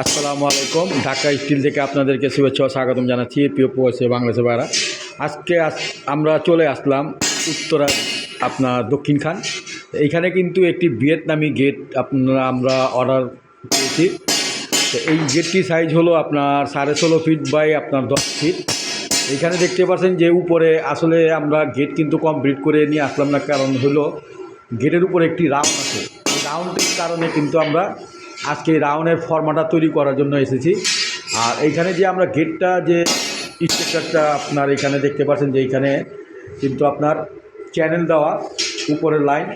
আসসালামু আলাইকুম। ঢাকা স্টিল থেকে আপনাদেরকে শুভেচ্ছা ও স্বাগতম জানাচ্ছি প্রিয় প্রবাসী বাংলাদেশের ভাইরা। আজকে আমরা চলে আসলাম উত্তরা আপনার দক্ষিণখান। এইখানে কিন্তু একটি ভিয়েতনামি গেট আমরা অর্ডার পেয়েছি। তো এই গেটটির সাইজ হলো আপনার 16.5 ফিট বাই আপনার 10 ফিট। এইখানে দেখতে পাচ্ছেন যে উপরে আসলে আমরা গেট কিন্তু কমপ্লিট করে নিয়ে আসলাম না, কারণ হলো গেটের উপরে একটি রাউন্ড আছে। এই রাউন্ডের কারণে কিন্তু আমরা আজকে এই রাউন্ডের ফর্মাটা তৈরি করার জন্য এসেছি। আর এইখানে যে আমরা গেটটা যে স্ট্রাকচারটা আপনার এখানে দেখতে পাচ্ছেন যে এইখানে কিন্তু আপনার চ্যানেল দেওয়া উপরের লাইন,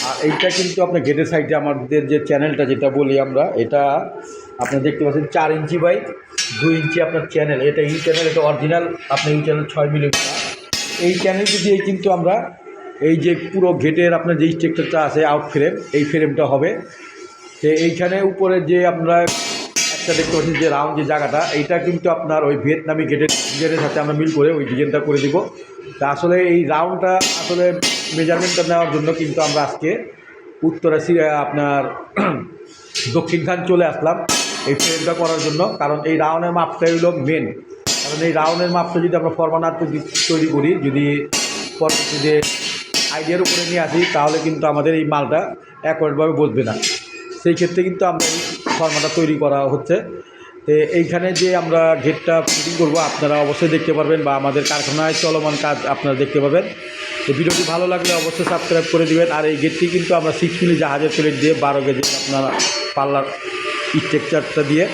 আর এইটা কিন্তু আপনার গেটের সাইডে আমাদের যে চ্যানেলটা যেটা বলি আমরা, এটা আপনার দেখতে পাচ্ছেন 4 ইঞ্চি বাই 2 ইঞ্চি আপনার চ্যানেল। এটা ইউ চ্যানেল, এটা অরিজিনাল আপনার ইউ চ্যানেল 6 মিলিমিটার। এই চ্যানেলটি দিয়ে কিন্তু আমরা এই যে পুরো গেটের আপনার যে স্ট্রাকচারটা আছে আউট ফ্রেম, এই ফ্রেমটা হবে। তো এইখানে উপরে যে আমরা একটা দেখতে পাচ্ছি যে রাউন্ড যে জায়গাটা, এইটা কিন্তু আপনার ওই ভিয়েতনামি গেটের সাথে আমরা মিল করে ওই ডিজাইনটা করে দিব। তা আসলে এই রাউন্ডটা আসলে মেজারমেন্টটা নেওয়ার জন্য কিন্তু আমরা আজকে উত্তরা আপনার দক্ষিণখান চলে আসলাম এই ফ্রেমটা করার জন্য। কারণ এই রাউন্ডের মাপটাই হলো মেন। কারণ এই রাউন্ডের মাপটা যদি আমরা ফরমানার তৈরি করি, যদি পরবর্তীতে আইডিয়ার উপরে নিয়ে আসি, তাহলে কিন্তু আমাদের এই মালটা অ্যাকোয়ারেটভাবে বসবে না। সেই ক্ষেত্রে কিন্তু আমরা এই ফর্মাটা তৈরি করা হচ্ছে। তো এইখানে যে আমরা গেটটা ফিটিং করব আপনারা অবশ্যই দেখতে পারবেন, বা আমাদের কারখানায় চলমান কাজ আপনারা দেখতে পাবেন। তো ভিডিওটি ভালো লাগলে অবশ্যই সাবস্ক্রাইব করে দিবেন। আর এই গেটটি কিন্তু আমরা 6 মিলি জাহাজের প্লেট দিয়ে 12 গেজের আপনারা পাল্লার স্ট্রাকচারটা দিয়ে,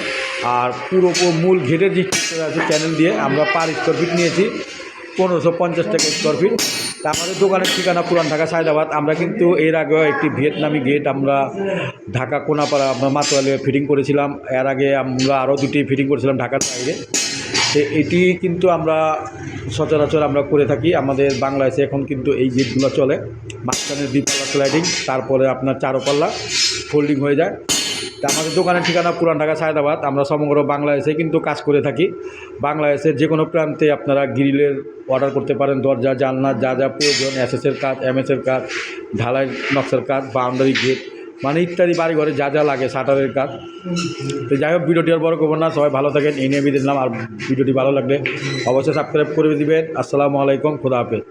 আর পুরো মূল গেটের যে স্ট্রাকচার আছে চ্যানেল দিয়ে আমরা পার স্কোয়ার ফিট নিয়েছি 1550 টাকা স্কোয়ার ফিট। তা আমাদের দোকানের ঠিকানা পুরান ঢাকা সায়দাবাদ। আমরা কিন্তু এর আগেও একটি ভিয়েতনামি গেট আমরা ঢাকা কোনাপাড়া আমরা মাতোয়ালে ফিটিং করেছিলাম। এর আগে আমরা আরও দুটি ফিটিং করেছিলাম ঢাকার বাইরে। তো এটি কিন্তু আমরা সচরাচর আমরা করে থাকি আমাদের বাংলাদেশে। এখন কিন্তু এই গেটগুলো চলে, মাঝখানে 2 পাল্লা স্লাইডিং, তারপরে আপনার 4 পাল্লা ফোল্ডিং হয়ে যায়। তা আমাদের দোকানের ঠিকানা পুরান ঢাকা সায়দাবাদ। আমরা সমগ্র বাংলাদেশে কিন্তু কাজ করে থাকি। বাংলাদেশের যে কোনো প্রান্তে আপনারা গ্রিলের অর্ডার করতে পারেন, দরজা জানলা যা যা প্রয়োজন, এসএসের কাজ, এমএসের কাজ, ঢালাই নকশার কাজ, বাউন্ডারি গেট মানে ইত্যাদি বাড়িঘরে যা যা লাগে, শাটারের কাজ। তো যাই হোক, ভিডিওটি আর বড় করবো না, সবাই ভালো থাকেন এই নিয়ে দিলাম। আর ভিডিওটি ভালো লাগলে অবশ্যই সাবস্ক্রাইব করে দিবেন। আসসালামু আলাইকুম, খোদা হাফেজ।